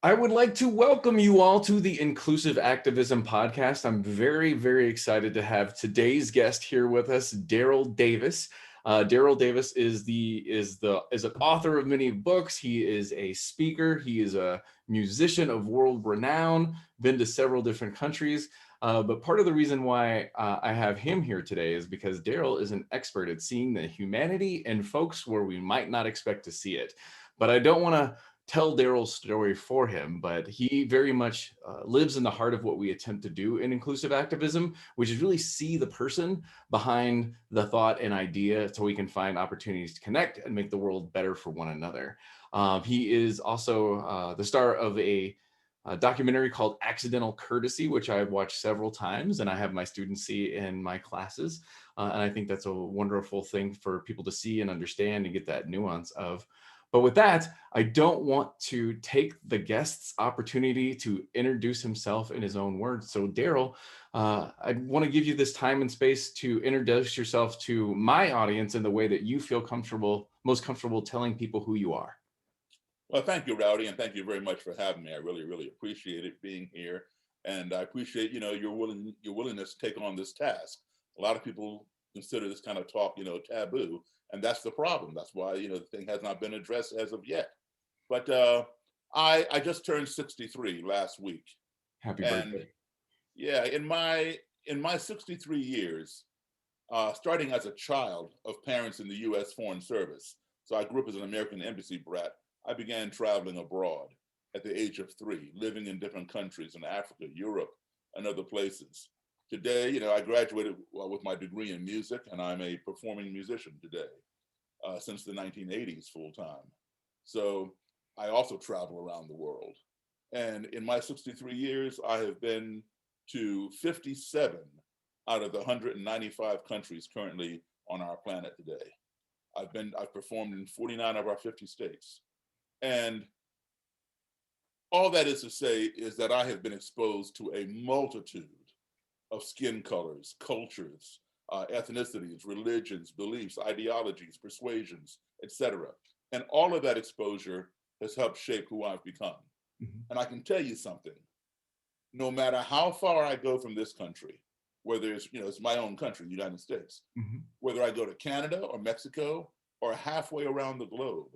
I would like to welcome you all to the Inclusive Activism podcast. I'm very, very excited to have today's guest here with us, Daryl Davis. Daryl Davis is an author of many books. He is a speaker. He is a musician of world renown. Been to several different countries. But part of the reason why I have him here today is because Daryl is an expert at seeing the humanity in folks where we might not expect to see it. But I don't want to tell Daryl's story for him, but he very much lives in the heart of what we attempt to do in inclusive activism, which is really see the person behind the thought and idea so we can find opportunities to connect and make the world better for one another. He is also the star of a documentary called Accidental Courtesy, which I've watched several times and I have my students see in my classes. And I think that's a wonderful thing for people to see and understand and get that nuance of. But with that, I don't want to take the guest's opportunity to introduce himself in his own words. So, Daryl, I want to give you this time and space to introduce yourself to my audience in the way that you feel most comfortable telling people who you are. Well, thank you, Rowdy, and thank you very much for having me. I really, really appreciate it being here, and I appreciate your willingness to take on this task. A lot of people consider this kind of talk taboo, and that's the problem. That's why the thing has not been addressed as of yet. But I just turned 63 last week, Happy and birthday. yeah, in my 63 years, starting as a child of parents in the U.S. Foreign Service. So I grew up as an American embassy brat. I began traveling abroad at the age of 3, living in different countries in Africa, Europe, and other places. Today, I graduated with my degree in music, and I'm a performing musician today since the 1980s full time. So I also travel around the world. And in my 63 years, I have been to 57 out of the 195 countries currently on our planet today. I've performed in 49 of our 50 states. And all that is to say is that I have been exposed to a multitude of skin colors, cultures, ethnicities, religions, beliefs, ideologies, persuasions, etc. And all of that exposure has helped shape who I've become. Mhm. And I can tell you something, no matter how far I go from this country, whether it's my own country, the United States, Mhm. whether I go to Canada or Mexico or halfway around the globe,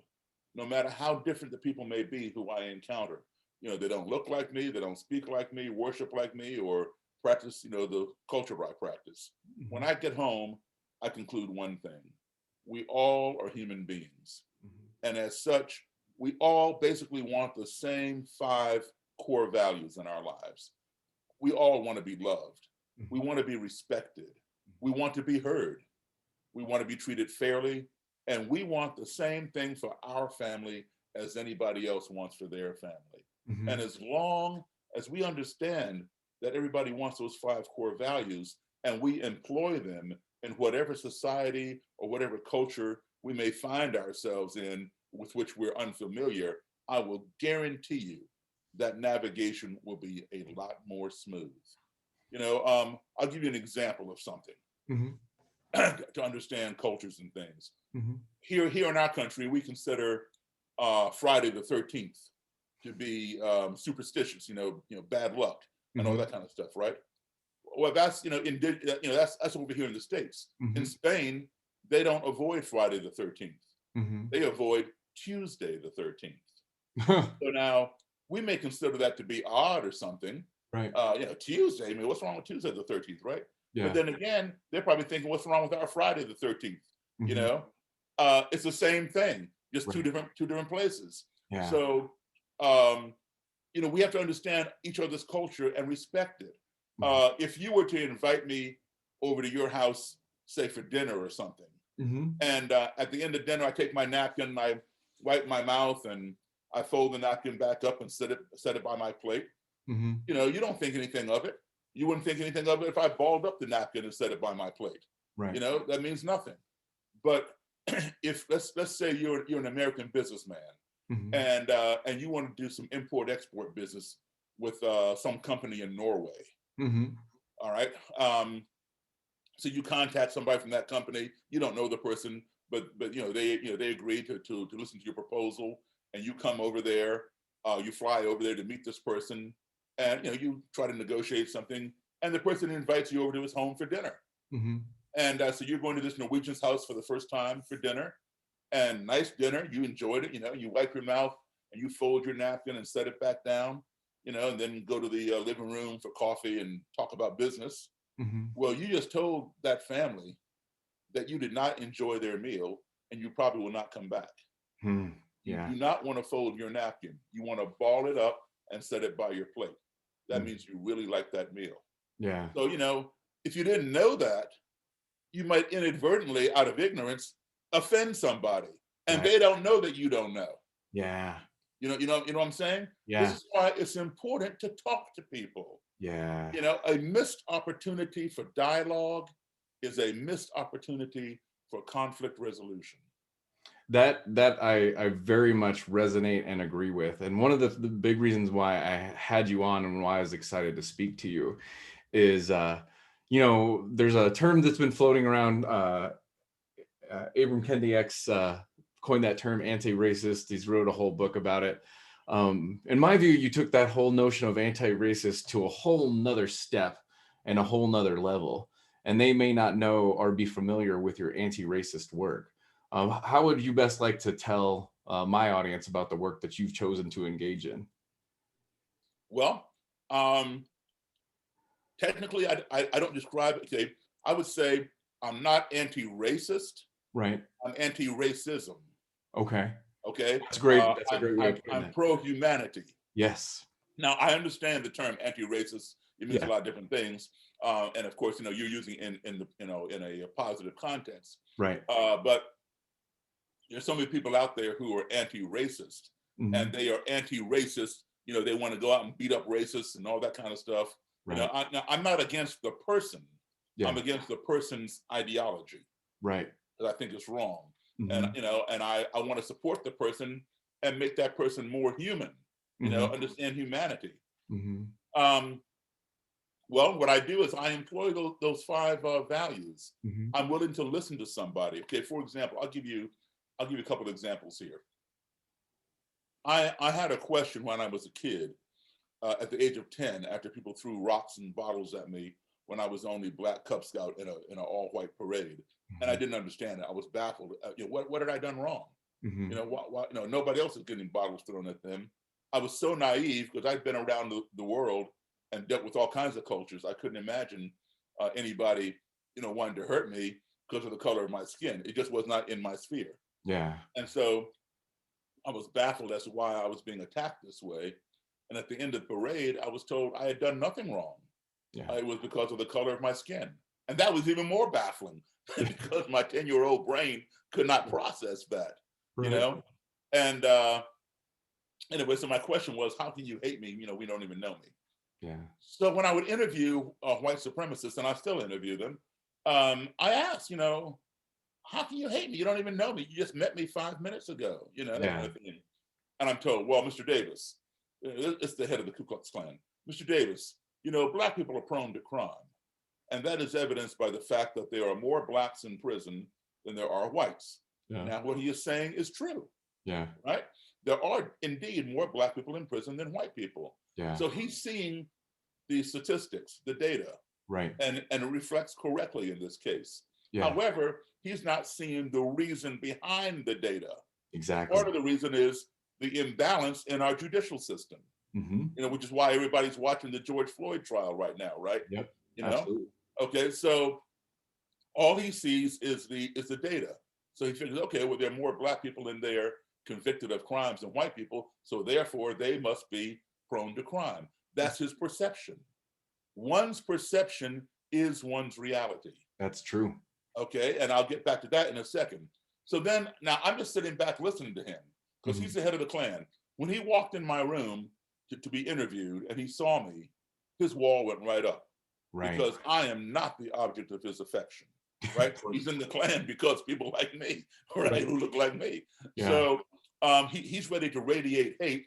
no matter how different the people may be who I encounter, they don't look like me, they don't speak like me, worship like me, or practice, the culture I practice. When Mhm. I get home, I conclude one thing. We all are human beings. Mhm. And as such, we all basically want the same 5 core values in our lives. We all want to be loved. We Mhm. want to be respected. We want to be heard. We want to be treated fairly. And we want the same thing for our family as anybody else wants for their family. And Mhm. as long as we understand that everybody wants those 5 core values and we employ them in whatever society or whatever culture we may find ourselves in with which we're unfamiliar, I will guarantee you that navigation will be a lot more smooth. I'll give you an example of something Mhm. to understand cultures and things. Mhm. Here in our country, we consider Friday the 13th to be superstitious, bad luck and all Mhm. that kind of stuff, right? Well, that's that's over here in the States. In Mhm. Spain, they don't avoid Friday the 13th. Mhm. They avoid Tuesday the 13th. So now we may consider that to be odd or something. Right. Tuesday, I mean, what's wrong with Tuesday the 13th, right? But Yeah. then again, they're probably thinking, what's wrong with our Friday the 13th? You Mhm. know, it's the same thing, just Right. two different places. Yeah. So, um, we have to understand each other's culture and respect it. Mhm. If you were to invite me over to your house, say for dinner or something, Mhm. and at the end of dinner, I take my napkin, I wipe my mouth, and I fold the napkin back up and set it by my plate. Mhm. You don't think anything of it. You wouldn't think anything of it if I balled up the napkin and set it by my plate. Right. That means nothing. But if let's say you're an American businessman Mhm. and you want to do some import export business with some company in Norway. Mhm. All right. So you contact somebody from that company. You don't know the person, but they agree to listen to your proposal, and you come over there. You fly over there to meet this person, and you try to negotiate something, and the person invites you over to his home for dinner. Mm-hmm. And so you're going to this Norwegian's house for the first time for dinner, and nice dinner. You enjoyed it. You wipe your mouth and you fold your napkin and set it back down. And then go to the living room for coffee and talk about business. Mm-hmm. Well, you just told that family that you did not enjoy their meal, and you probably will not come back. Hmm. You Yeah. do not want to fold your napkin. You want to ball it up and set it by your plate. That means you really like that meal. Yeah. So, if you didn't know that, you might inadvertently, out of ignorance, offend somebody, and Right. they don't know that you don't know. Yeah. You know what I'm saying? This Yeah. is why it's important to talk to people. Yeah. A missed opportunity for dialogue is a missed opportunity for conflict resolution. That I very much resonate and agree with. And one of the big reasons why I had you on and why I was excited to speak to you is there's a term that's been floating around. Abram Kendi X coined that term, anti-racist. He's wrote a whole book about it. In my view, you took that whole notion of anti-racist to a whole nother step and a whole nother level. And they may not know or be familiar with your anti-racist work. How would you best like to tell my audience about the work that you've chosen to engage in? Well, technically, I don't describe it. Okay, I would say I'm not anti-racist. Right. I'm anti-racism. Okay. Okay. That's great. That's a great way of putting I'm that. pro-humanity. Yes. Now, I understand the term anti-racist. It means Yeah. a lot of different things, and of course, you're using in a positive context. Right. But there's so many people out there who are anti-racist, Mm-hmm. and they are anti-racist. They want to go out and beat up racists and all that kind of stuff. Right. I'm not against the person. Yeah. I'm against the person's ideology. Right. That I think is wrong. Mm-hmm. And I want to support the person and make that person more human. Mm-hmm. Understand humanity. Mm-hmm. Well, what I do is I employ those 5 values. Mm-hmm. I'm willing to listen to somebody. Okay, for example, I'll give you a couple of examples here. I had a question when I was a kid, at the age of 10, after people threw rocks and bottles at me when I was the only Black Cub Scout in an all-white parade, Mm-hmm. and I didn't understand it. I was baffled. What had I done wrong? Mm-hmm. Nobody else is getting bottles thrown at them. I was so naive because I'd been around the world and dealt with all kinds of cultures. I couldn't imagine anybody, wanting to hurt me because of the color of my skin. It just was not in my sphere. Yeah. And so I was baffled as to why I was being attacked this way. And at the end of the parade, I was told I had done nothing wrong. Yeah. It was because of the color of my skin. And that was even more baffling because my 10-year-old brain could not process that, Right. And anyway, so my question was, how can you hate me? We don't even know me. Yeah. So when I would interview white supremacists, and I still interview them, I asked, how can you hate me? You don't even know me. You just met me 5 minutes ago, that Yeah. kind of thing. And I'm told, well, Mr. Davis, it's the head of the Ku Klux Klan. Mr. Davis, Black people are prone to crime. And that is evidenced by the fact that there are more Blacks in prison than there are whites. Yeah. Now, what he is saying is true. Yeah. Right? There are indeed more Black people in prison than white people. Yeah. So he's seeing the statistics, the data, Right. and it reflects correctly in this case. Yeah. However, he's not seeing the reason behind the data. Exactly. Part of the reason is the imbalance in our judicial system, Mm-hmm. which is why everybody's watching the George Floyd trial right now, right? Yep. Absolutely. Okay, so all he sees is the data. So he figures, okay, well, there are more Black people in there convicted of crimes than white people, so therefore they must be prone to crime. That's his perception. One's perception is one's reality. That's true. Okay, and I'll get back to that in a second. So then, now I'm just sitting back listening to him because Mm-hmm. he's the head of the Klan. When he walked in my room to be interviewed and he saw me, his wall went right up. Right. Because I am not the object of his affection, right? He's in the Klan because people like me, right, who look like me. Yeah. So he's ready to radiate hate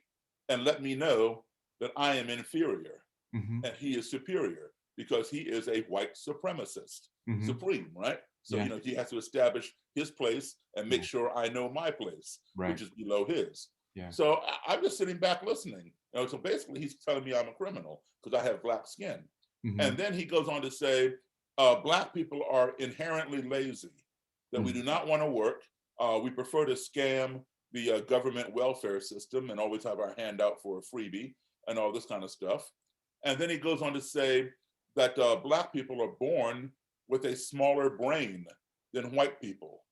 and let me know that I am inferior Mm-hmm. and he is superior because he is a white supremacist, Mm-hmm. supreme, right? So, Yeah. he has to establish his place and make sure I know my place, Right. which is below his. Yeah. So I'm just sitting back listening. So basically he's telling me I'm a criminal because I have black skin. And then he goes on to say, black people are inherently lazy, that we do not want to work. We prefer to scam the government welfare system and always have our hand out for a freebie and all this kind of stuff. And then he goes on to say that black people are born with a smaller brain than white people.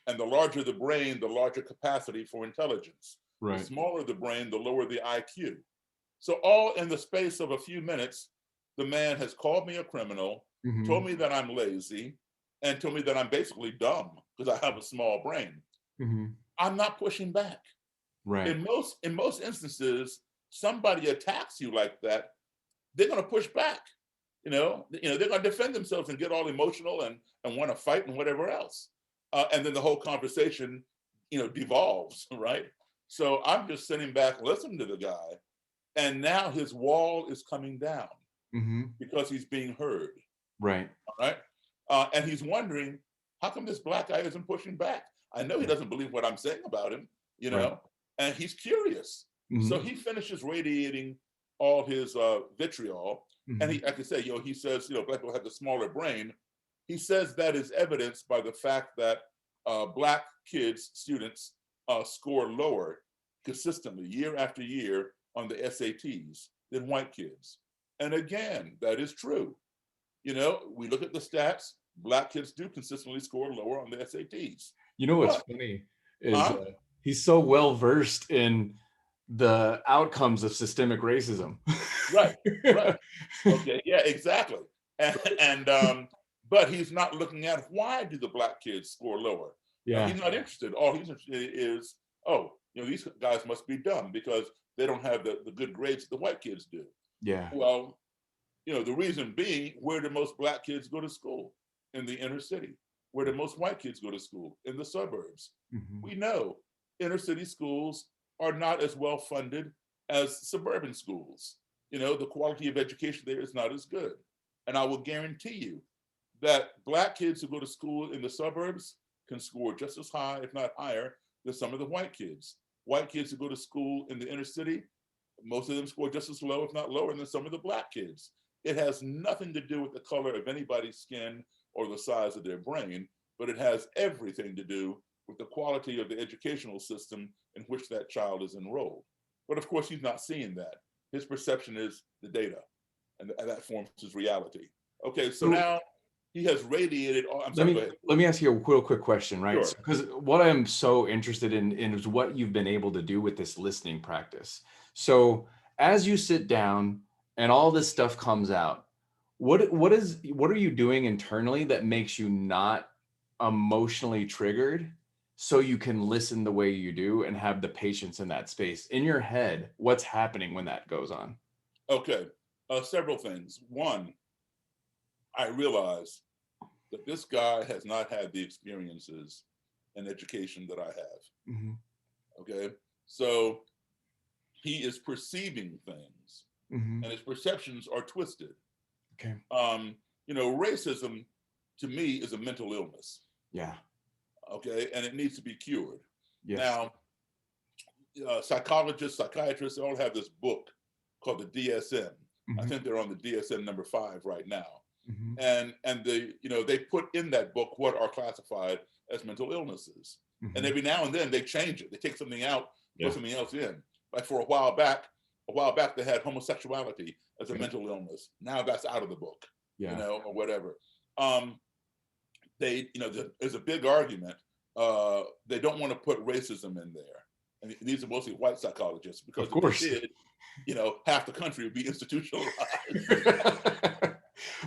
And the larger the brain, the larger capacity for intelligence. The Right. smaller the brain, the lower the IQ. So all in the space of a few minutes, the man has called me a criminal, told me that I'm lazy, and told me that I'm basically dumb because I have a small brain. I'm not pushing back. Right. In most instances, somebody attacks you like that, they're going to push back. They're going to defend themselves and get all emotional and want to fight and whatever else. And then the whole conversation, devolves, right? So I'm just sitting back listening to the guy, and now his wall is coming down because he's being heard. Right. All right. And he's wondering, how come this black guy isn't pushing back? I know he doesn't believe what I'm saying about him, Right. and he's curious. So he finishes radiating all his vitriol. And he, like I say, he says, black people have the smaller brain. He says that is evidenced by the fact that black kids, students, score lower consistently year after year on the SATs than white kids. And again, that is true. We look at the stats, black kids do consistently score lower on the SATs. What's But, funny is he's so well versed in the outcomes of systemic racism. right. Okay, yeah, exactly. But he's not looking at why do the black kids score lower. Yeah. He's not interested. All he's interested in is, these guys must be dumb because they don't have the good grades the white kids do. Yeah. Well, the reason being, where do most black kids go to school? In the inner city. Where do most white kids go to school? In the suburbs. We know inner city schools are not as well funded as suburban schools. The quality of education there is not as good. And I will guarantee you that black kids who go to school in the suburbs can score just as high, if not higher, than some of the white kids. White kids who go to school in the inner city, most of them score just as low, if not lower, than some of the black kids. It has nothing to do with the color of anybody's skin or the size of their brain, but it has everything to do with the quality of the educational system in which that child is enrolled. But of course, he's not seeing that. His perception is the data, and that forms his reality. Okay, so now he has radiated. Go ahead. Let me ask you a real quick question, right? Sure. Because what I'm so interested in is what you've been able to do with this listening practice. So as you sit down and all this stuff comes out, what are you doing internally that makes you not emotionally triggered so you can listen the way you do and have the patience in that space? In your head, what's happening when that goes on? Okay, several things. One, I realize that this guy has not had the experiences and education that I have. Okay, so he is perceiving things, and his perceptions are twisted. Okay. Racism to me is a mental illness. Yeah. Okay, and it needs to be cured. Yes. Now, psychologists, psychiatrists, they all have this book called the DSM. I think they're on the DSM number 5 right now. And they put in that book what are classified as mental illnesses. And every now and then they change it. They take something out, put something else in. Like for a while back they had homosexuality as a mental illness. Now that's out of the book, or whatever. There's a big argument. They don't want to put racism in there. And these are mostly white psychologists, because if they did, half the country would be institutionalized.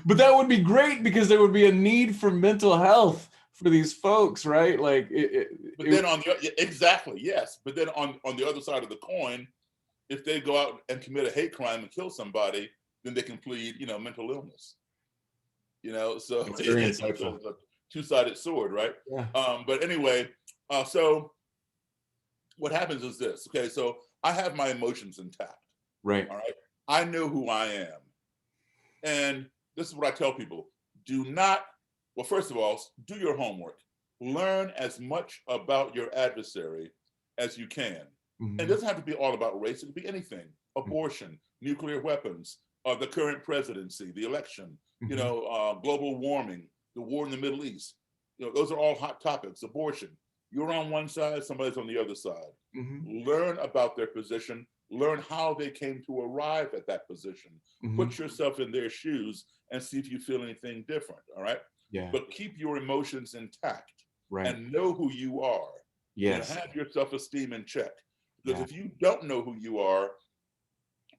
But that would be great, because there would be a need for mental health for these folks, right? Exactly, yes. But then on the other side of the coin, if they go out and commit a hate crime and kill somebody, then they can plead, mental illness. So it's very insightful. It's a two-sided sword, right? Yeah. But anyway, so what happens is this. Okay, so I have my emotions intact. Right. All right. I know who I am. And this is what I tell people. First of all, do your homework. Learn as much about your adversary as you can. And it doesn't have to be all about race. It could be anything: abortion, nuclear weapons, the current presidency, the election, global warming, the war in the Middle East. Those are all hot topics. Abortion. You're on one side, somebody's on the other side. Learn about their position. Learn how they came to arrive at that position. Put yourself in their shoes and see if you feel anything different. All right. Yeah. But keep your emotions intact. Right. And know who you are. Yes. Have your self-esteem in check. Because if you don't know who you are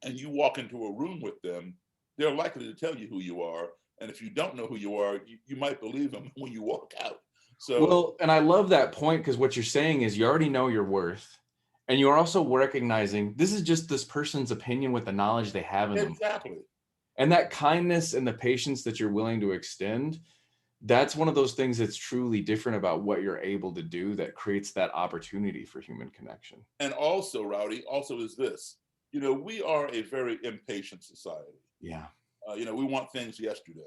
and you walk into a room with them, they're likely to tell you who you are. And if you don't know who you are, you might believe them when you walk out. So, well, and I love that point, because what you're saying is you already know your worth. And you're also recognizing this is just this person's opinion with the knowledge they have in them. Exactly. And that kindness and the patience that you're willing to extend, that's one of those things that's truly different about what you're able to do that creates that opportunity for human connection. And also, Rowdy, is this, we are a very impatient society. Yeah. We want things yesterday.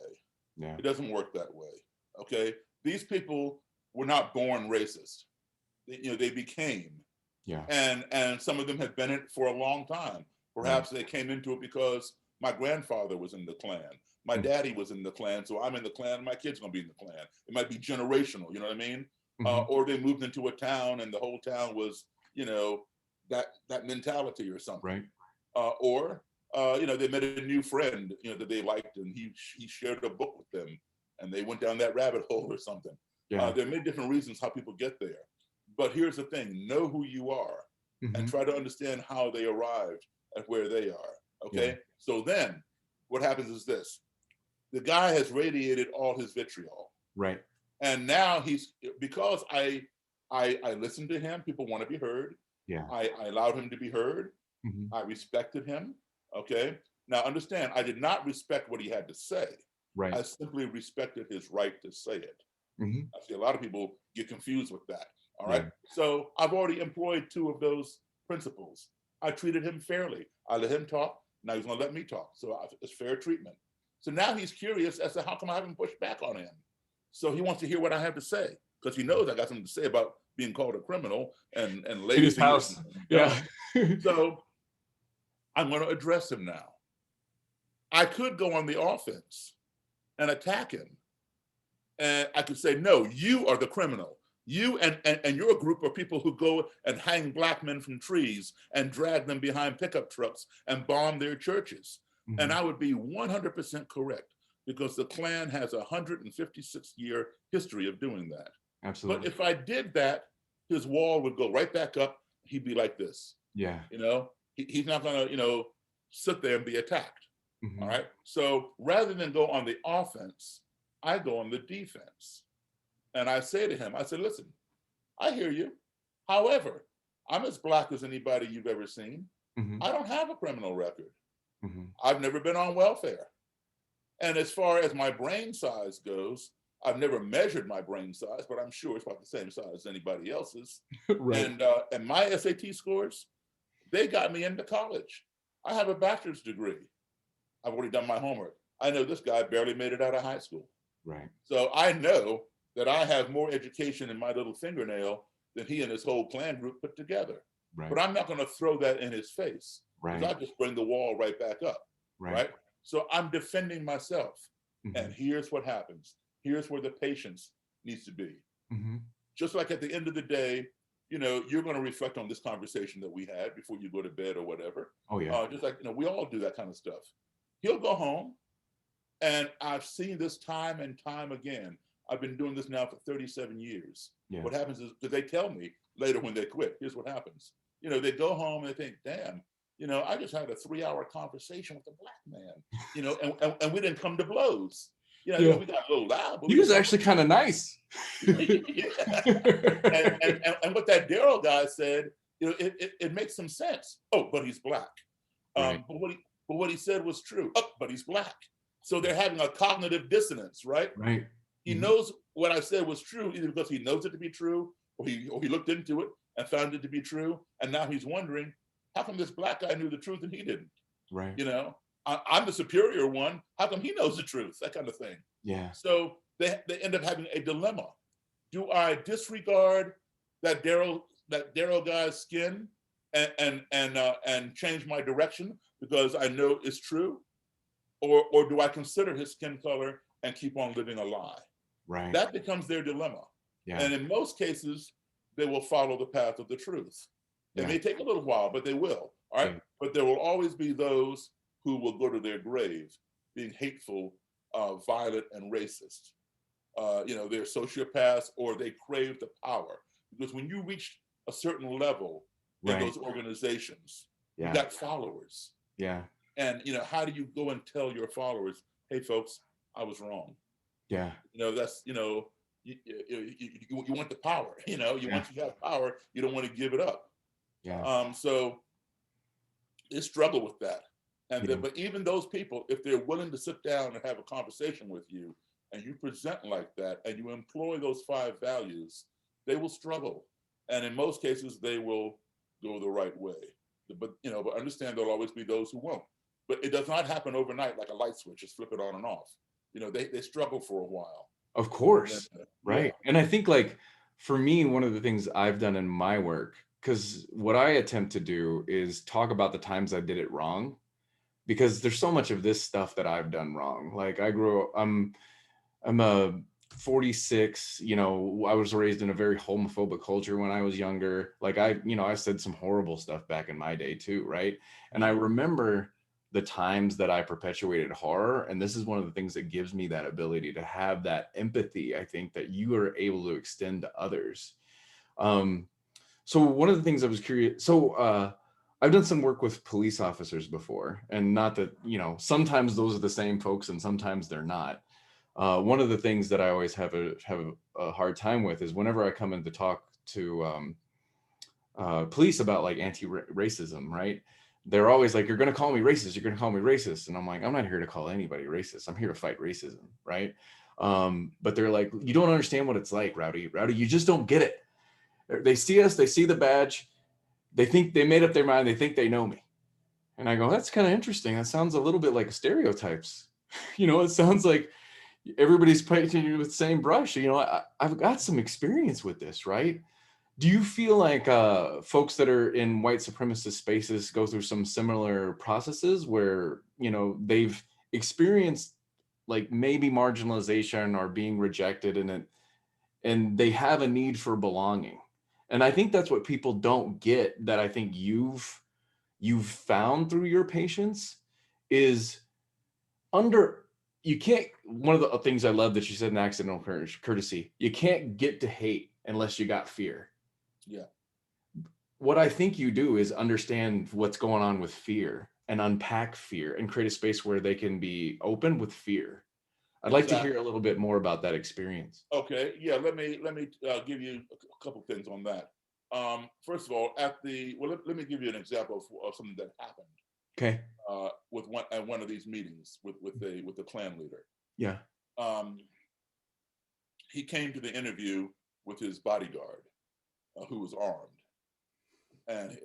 Yeah. It doesn't work that way. Okay. These people were not born racist. They became. Yeah. And some of them have been in it for a long time. Perhaps they came into it because my grandfather was in the Klan. My daddy was in the Klan, so I'm in the Klan. My kid's gonna be in the Klan. It might be generational, you know what I mean? Or they moved into a town and the whole town was, that mentality or something. Right. Or they met a new friend, that they liked, and he shared a book with them, and they went down that rabbit hole or something. Yeah. There are many different reasons how people get there. But here's the thing: know who you are, and try to understand how they arrived at where they are. Okay. Yeah. So then, what happens is this: the guy has radiated all his vitriol. Right. And now because I listened to him. People want to be heard. Yeah. I allowed him to be heard. I respected him. Okay. Now understand, I did not respect what he had to say. Right. I simply respected his right to say it. I see a lot of people get confused with that. All right. So I've already employed two of those principles. I treated him fairly. I let him talk. Now he's going to let me talk. So it's fair treatment. So now he's curious as to how come I haven't pushed back on him. So he wants to hear what I have to say, because he knows I got something to say about being called a criminal and lazy. In his house. Yeah. So I'm going to address him now. I could go on the offense and attack him. And I could say, no, you are the criminal. You and you're a group of people who go and hang black men from trees and drag them behind pickup trucks and bomb their churches. And I would be 100% correct, because the Klan has a 156-year history of doing that. Absolutely. But if I did that, his wall would go right back up. He'd be like this. Yeah. He's not going to, sit there and be attacked. All right. So rather than go on the offense, I go on the defense. And I say to him, I said, listen, I hear you. However, I'm as black as anybody you've ever seen. I don't have a criminal record. I've never been on welfare. And as far as my brain size goes, I've never measured my brain size, but I'm sure it's about the same size as anybody else's. Right. And my SAT scores, they got me into college. I have a bachelor's degree. I've already done my homework. I know this guy barely made it out of high school. Right. So I know that I have more education in my little fingernail than he and his whole Klan group put together. Right. But I'm not going to throw that in his face. Right. Because I just bring the wall right back up. Right. So I'm defending myself. And here's what happens. Here's where the patience needs to be. Just like at the end of the day, you're going to reflect on this conversation that we had before you go to bed or whatever. Oh yeah. Just like, we all do that kind of stuff. He'll go home, and I've seen this time and time again. I've been doing this now for 37 years. Yeah. What happens is, because they tell me later when they quit, here's what happens. They go home and they think, damn, I just had a 3-hour conversation with a black man, and we didn't come to blows. We got a little loud. He was actually kind of nice. And what that Darryl guy said, it makes some sense. Oh, but he's black. Right. But what he said was true. Oh, but he's black. So they're having a cognitive dissonance, right? Right. He knows what I said was true, either because he knows it to be true, or he looked into it and found it to be true. And now he's wondering, how come this black guy knew the truth and he didn't? Right. I'm the superior one. How come he knows the truth? That kind of thing. Yeah. So they end up having a dilemma. Do I disregard that Darryl guy's skin and change my direction because I know it's true, or do I consider his skin color and keep on living a lie? Right. That becomes their dilemma. Yeah. And in most cases, they will follow the path of the truth. It Yeah. may take a little while, but they will. All right. Yeah. But there will always be those who will go to their grave being hateful, violent, and racist. They're sociopaths or they crave the power. Because when you reach a certain level in Right. those organizations, you Yeah. got followers. Yeah. And how do you go and tell your followers, hey folks, I was wrong? Yeah. That's you want the power. Once you have power, you don't want to give it up. Yeah. So they struggle with that. Yeah. But even those people, if they're willing to sit down and have a conversation with you, and you present like that, and you employ those 5 values, they will struggle. And in most cases, they will go the right way. But understand there'll always be those who won't. But it does not happen overnight like a light switch, just flip it on and off. They struggle for a while. Of course. Then, Right. And I think, like, for me, one of the things I've done in my work, because what I attempt to do is talk about the times I did it wrong, because there's so much of this stuff that I've done wrong. Like, I'm a 46, I was raised in a very homophobic culture when I was younger. Like, I said some horrible stuff back in my day too, right? And I remember the times that I perpetuated horror, and this is one of the things that gives me that ability to have that empathy, I think, that you are able to extend to others. So one of the things I was curious, I've done some work with police officers before, and not that, sometimes those are the same folks and sometimes they're not. One of the things that I always have a hard time with is whenever I come in to talk to police about, like, anti-racism, right? They're always like, "You're going to call me racist. You're going to call me racist." And I'm like, "I'm not here to call anybody racist. I'm here to fight racism." Right. But they're like, "You don't understand what it's like, Rowdy. Rowdy, you just don't get it." They see us, they see the badge. They think they made up their mind. They think they know me. And I go, "That's kind of interesting. That sounds a little bit like stereotypes." It sounds like everybody's painting you with the same brush. I've got some experience with this, right? Do you feel like folks that are in white supremacist spaces go through some similar processes where, they've experienced, like, maybe marginalization or being rejected in it, and they have a need for belonging? And I think that's what people don't get, that I think you've found through your patients, is under you can't one of the things I love that you said in accidental courtesy, you can't get to hate unless you got fear. Yeah. What I think you do is understand what's going on with fear and unpack fear and create a space where they can be open with fear. I'd like to hear a little bit more about that experience. Okay. Yeah. Let me give you a couple things on that. First of all, let me give you an example of something that happened. Okay. With one of these meetings with the Klan leader. Yeah. He came to the interview with his bodyguard, who was armed, and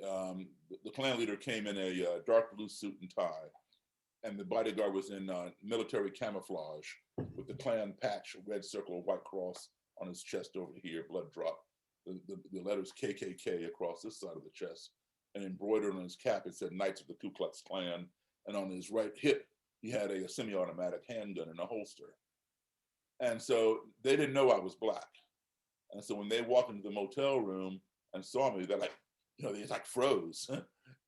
the Klan leader came in a dark blue suit and tie, and the bodyguard was in military camouflage with the Klan patch, a red circle, a white cross on his chest over here, blood drop, the letters KKK across this side of the chest, and embroidered on his cap it said Knights of the Ku Klux Klan, and on his right hip he had a semi-automatic handgun in a holster. And so they didn't know I was Black. And so when they walked into the motel room and saw me, they're like, they like froze.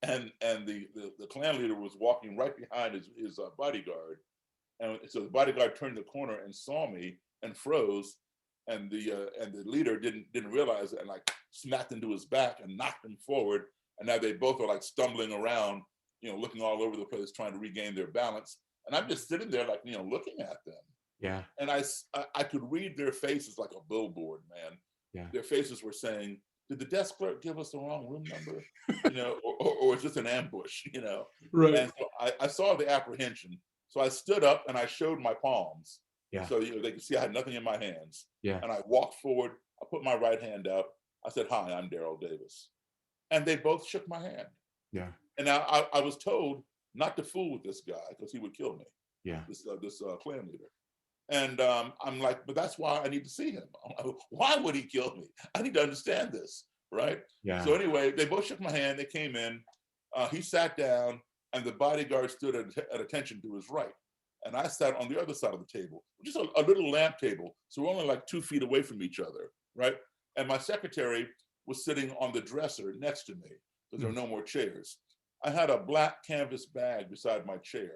and the Klan leader was walking right behind his bodyguard. And so the bodyguard turned the corner and saw me and froze. And the leader didn't realize it, and like smacked into his back and knocked him forward. And now they both are like stumbling around, looking all over the place, trying to regain their balance. And I'm just sitting there like, looking at them. Yeah. And I could read their faces like a billboard, man. Yeah. Their faces were saying, did the desk clerk give us the wrong room number? Or is this an ambush, Right. And so I saw the apprehension. So I stood up and I showed my palms. Yeah. So they could see I had nothing in my hands. Yeah. And I walked forward. I put my right hand out. I said, "Hi, I'm Daryl Davis." And they both shook my hand. Yeah. And now I was told not to fool with this guy because he would kill me. Yeah. This Klan leader. And I'm like, but that's why I need to see him. Why would he kill me? I need to understand this. right? Yeah. So anyway, they both shook my hand. They came in. He sat down, and the bodyguard stood at attention to his right. And I sat on the other side of the table, just a little lamp table. So we're only like 2 feet away from each other, right? And my secretary was sitting on the dresser next to me because there were no more chairs. I had a black canvas bag beside my chair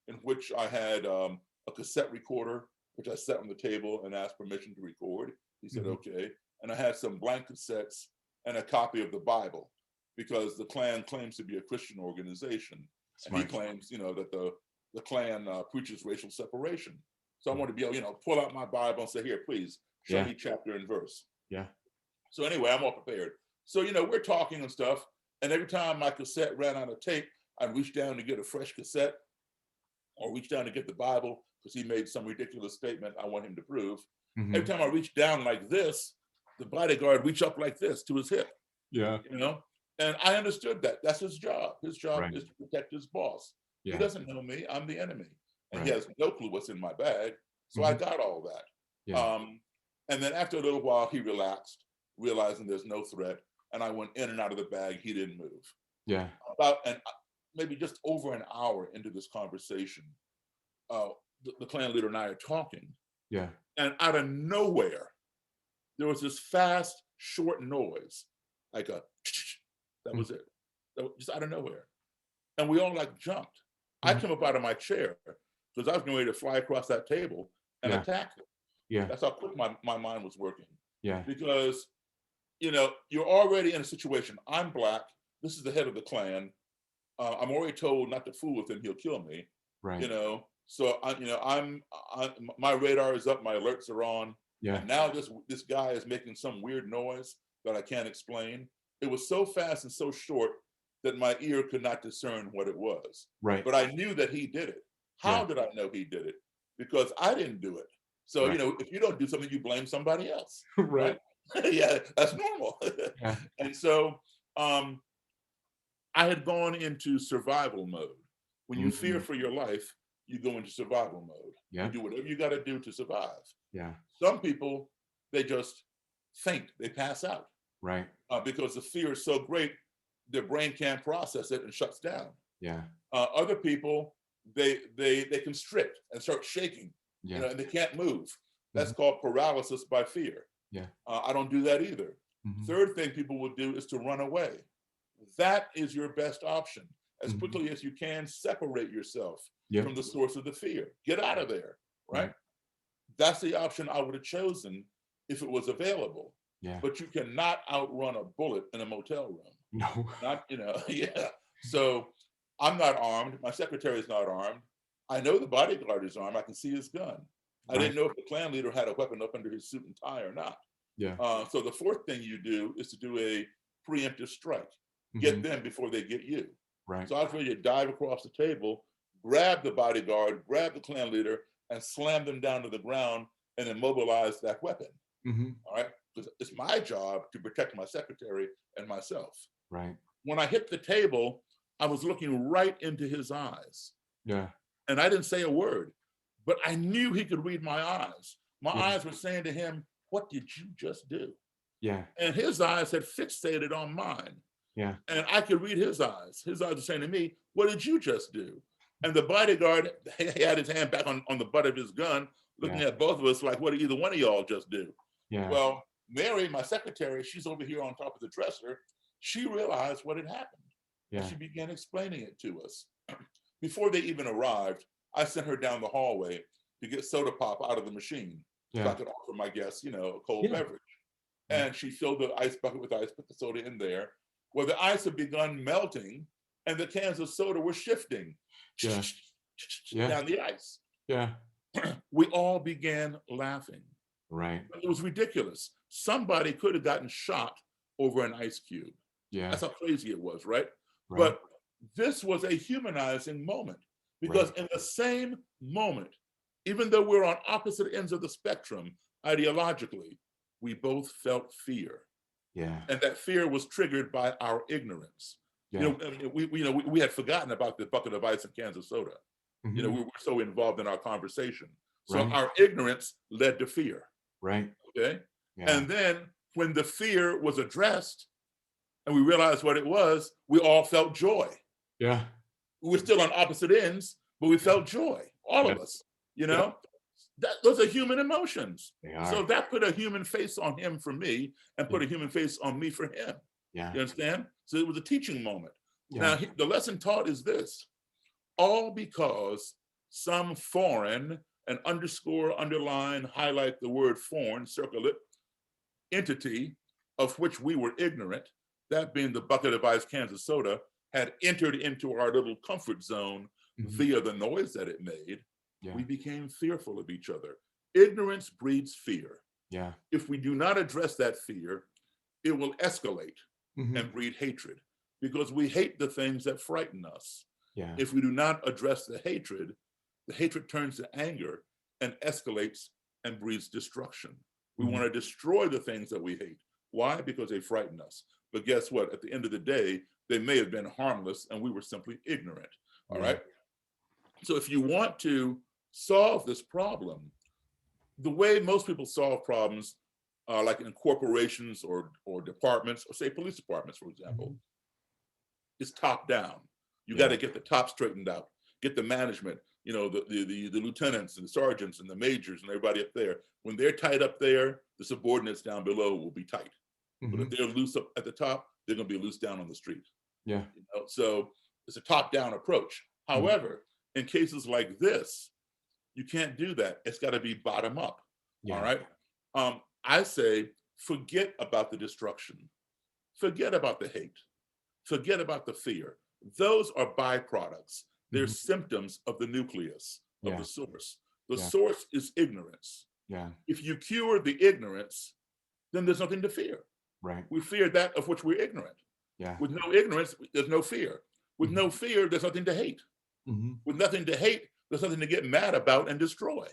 in which I had a cassette recorder, which I set on the table and asked permission to record. He said, okay. And I had some blank cassettes and a copy of the Bible because the Klan claims to be a Christian organization. Smart. And he claims, that the Klan preaches racial separation. So I wanted to be able, pull out my Bible and say, here, please show me chapter and verse. Yeah. So anyway, I'm all prepared. So, we're talking and stuff. And every time my cassette ran out of tape, I'd reach down to get a fresh cassette or reach down to get the Bible because he made some ridiculous statement I want him to prove. Every time I reach down like this, the bodyguard reach up like this to his hip. Yeah. And I understood that. That's his job. His job Right. is to protect his boss. Yeah. He doesn't know me. I'm the enemy. And he Right. has no clue what's in my bag. So I got all that. Yeah. And then after a little while, he relaxed, realizing there's no threat. And I went in and out of the bag. He didn't move. Yeah. Maybe just over an hour into this conversation, the Klan leader and I are talking. Yeah. And out of nowhere, there was this fast, short noise, like a, that was it. That was just out of nowhere. And we all like jumped. I came up out of my chair because I was getting ready to fly across that table and attack them. Yeah. That's how quick my mind was working. Yeah. Because, you're already in a situation. I'm Black. This is the head of the Klan. I'm already told not to fool with him. He'll kill me. Right. So my radar is up. My alerts are on. Yeah. And now this guy is making some weird noise that I can't explain. It was so fast and so short that my ear could not discern what it was. Right. But I knew that he did it. How did I know he did it? Because I didn't do it. So, if you don't do something, you blame somebody else. Right. Yeah, that's normal. Yeah. And so I had gone into survival mode. When you fear for your life, you go into survival mode. Yeah. You do whatever you got to do to survive. Yeah. Some people, they just faint, they pass out. Right. Because the fear is so great, their brain can't process it and shuts down. Yeah. Other people, they constrict and start shaking, and they can't move. That's called paralysis by fear. Yeah. I don't do that either. Third thing people will do is to run away. That is your best option. As quickly as you can, separate yourself from the source of the fear. Get out of there, right? That's the option I would have chosen if it was available. Yeah. But you cannot outrun a bullet in a motel room. No. Not, yeah. So I'm not armed. My secretary is not armed. I know the bodyguard is armed. I can see his gun. I didn't know if the Klan leader had a weapon up under his suit and tie or not. Yeah. So the fourth thing you do is to do a preemptive strike. Get them before they get you. Right. So I was ready to dive across the table, grab the bodyguard, grab the Klan leader, and slam them down to the ground and immobilize that weapon. All right. Because it's my job to protect my secretary and myself. Right. When I hit the table, I was looking right into his eyes. Yeah. And I didn't say a word, but I knew he could read my eyes. My eyes were saying to him, what did you just do? Yeah. And his eyes had fixated on mine. Yeah. And I could read his eyes. His eyes were saying to me, what did you just do? And the bodyguard he had his hand back on the butt of his gun, looking at both of us like, what did either one of y'all just do? Yeah. Well, Mary, my secretary, she's over here on top of the dresser. She realized what had happened. Yeah. She began explaining it to us. Before they even arrived, I sent her down the hallway to get soda pop out of the machine so I could offer my guests, a cold beverage. And she filled the ice bucket with ice, put the soda in there. Well, the ice had begun melting and the cans of soda were shifting down the ice. Yeah. We all began laughing. Right. It was ridiculous. Somebody could have gotten shot over an ice cube. Yeah. That's how crazy it was, right? But this was a humanizing moment because in the same moment, even though we're on opposite ends of the spectrum ideologically, we both felt fear. Yeah. And that fear was triggered by our ignorance. Yeah. We had forgotten about the bucket of ice and cans of soda. We were so involved in our conversation. So our ignorance led to fear. Right. Okay. Yeah. And then when the fear was addressed, and we realized what it was, we all felt joy. Yeah. We were still on opposite ends, but we felt joy, all Yeah. of us, you know? Those are human emotions. They So are. that put a human face on him for me and put a human face on me for him. Yeah. You understand? So it was a teaching moment. Yeah. Now, the lesson taught is this: all because some foreign, and underscore, underline, highlight the word foreign, circle it, entity of which we were ignorant, that being the bucket of ice cans of soda, had entered into our little comfort zone via the noise that it made, Yeah. we became fearful of each other. Ignorance breeds fear. Yeah. If we do not address that fear, it will escalate Mm-hmm. and breed hatred, because we hate the things that frighten us. Yeah. If we do not address the hatred turns to anger and escalates and breeds destruction. We want to destroy the things that we hate. Why? Because they frighten us. But guess what? At the end of the day, they may have been harmless and we were simply ignorant. All right. So if you want to solve this problem, the way most people solve problems, like in corporations or departments, or say police departments, for example, is top down. You got to get the top straightened out, get the management, you know, the lieutenants and the sergeants and the majors and everybody up there. When they're tight up there, the subordinates down below will be tight. But if they're loose up at the top, they're going to be loose down on the street. Yeah. You know? So it's a top-down approach. However, in cases like this, you can't do that. It's got to be bottom up. Yeah. All right. I say, forget about the destruction. Forget about the hate. Forget about the fear. Those are byproducts. They're symptoms of the nucleus, of the source. The source is ignorance. Yeah. If you cure the ignorance, then there's nothing to fear. Right. We fear that of which we're ignorant. Yeah. With no ignorance, there's no fear. With no fear, there's nothing to hate. With nothing to hate, there's nothing to get mad about and destroy.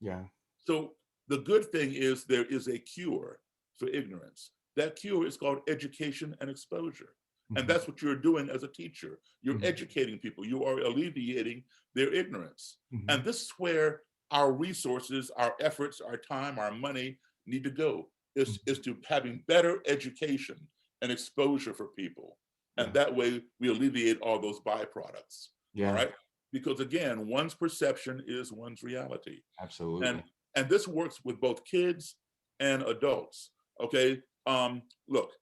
Yeah. So the good thing is there is a cure for ignorance. That cure is called education and exposure. And that's what you're doing as a teacher. You're educating people. You are alleviating their ignorance. And this is where our resources, our efforts, our time, our money need to go, is to having better education and exposure for people. And that way we alleviate all those byproducts. Yeah. All right. Because again, one's perception is one's reality. Absolutely. And this works with both kids and adults. Okay. Look,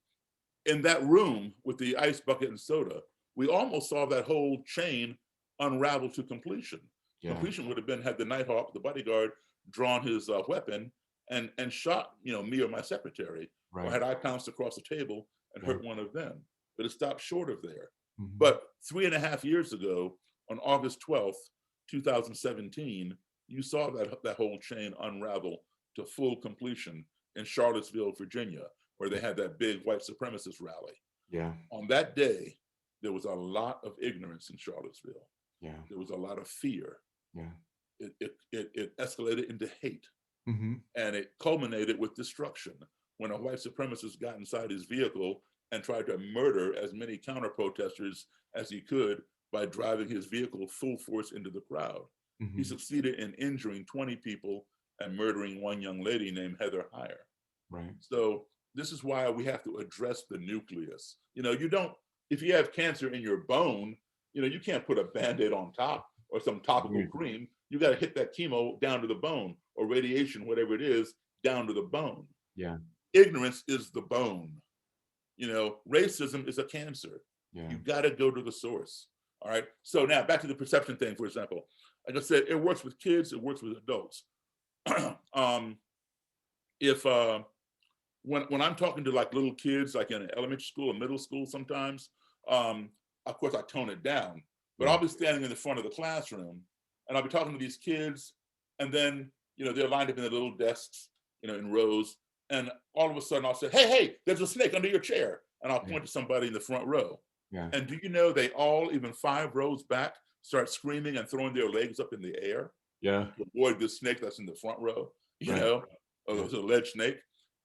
in that room with the ice bucket and soda, we almost saw that whole chain unravel to completion. Yeah. Completion would have been had the Nighthawk, the bodyguard, drawn his weapon and shot, you know, me or my secretary, or had I pounced across the table and hurt one of them. But it stopped short of there. But 3.5 years ago, on August 12th, 2017, you saw that whole chain unravel to full completion in Charlottesville, Virginia, where they had that big white supremacist rally. Yeah. On that day, there was a lot of ignorance in Charlottesville. Yeah. There was a lot of fear. Yeah. It escalated into hate. And it culminated with destruction when a white supremacist got inside his vehicle and tried to murder as many counter protesters as he could by driving his vehicle full force into the crowd. He succeeded in injuring 20 people and murdering one young lady named Heather Heyer. Right. So this is why we have to address the nucleus. You know, you don't, if you have cancer in your bone, you know, you can't put a Band-Aid on top or some topical cream. You got to hit that chemo down to the bone, or radiation, whatever it is, down to the bone. Yeah. Ignorance is the bone. You know, racism is a cancer. Yeah. You got to go to the source. All right. So now back to the perception thing, for example. Like I said, it works with kids, it works with adults. When I'm talking to like little kids, like in elementary school or middle school sometimes, of course I tone it down, but I'll be standing in the front of the classroom and I'll be talking to these kids, and then, you know, they're lined up in their little desks, you know, in rows. And all of a sudden I'll say, hey, there's a snake under your chair. And I'll point to somebody in the front row. Yeah. And do you know they all, even 5 rows back, start screaming and throwing their legs up in the air? Yeah. To avoid the snake that's in the front row, you know, or there's a alleged snake.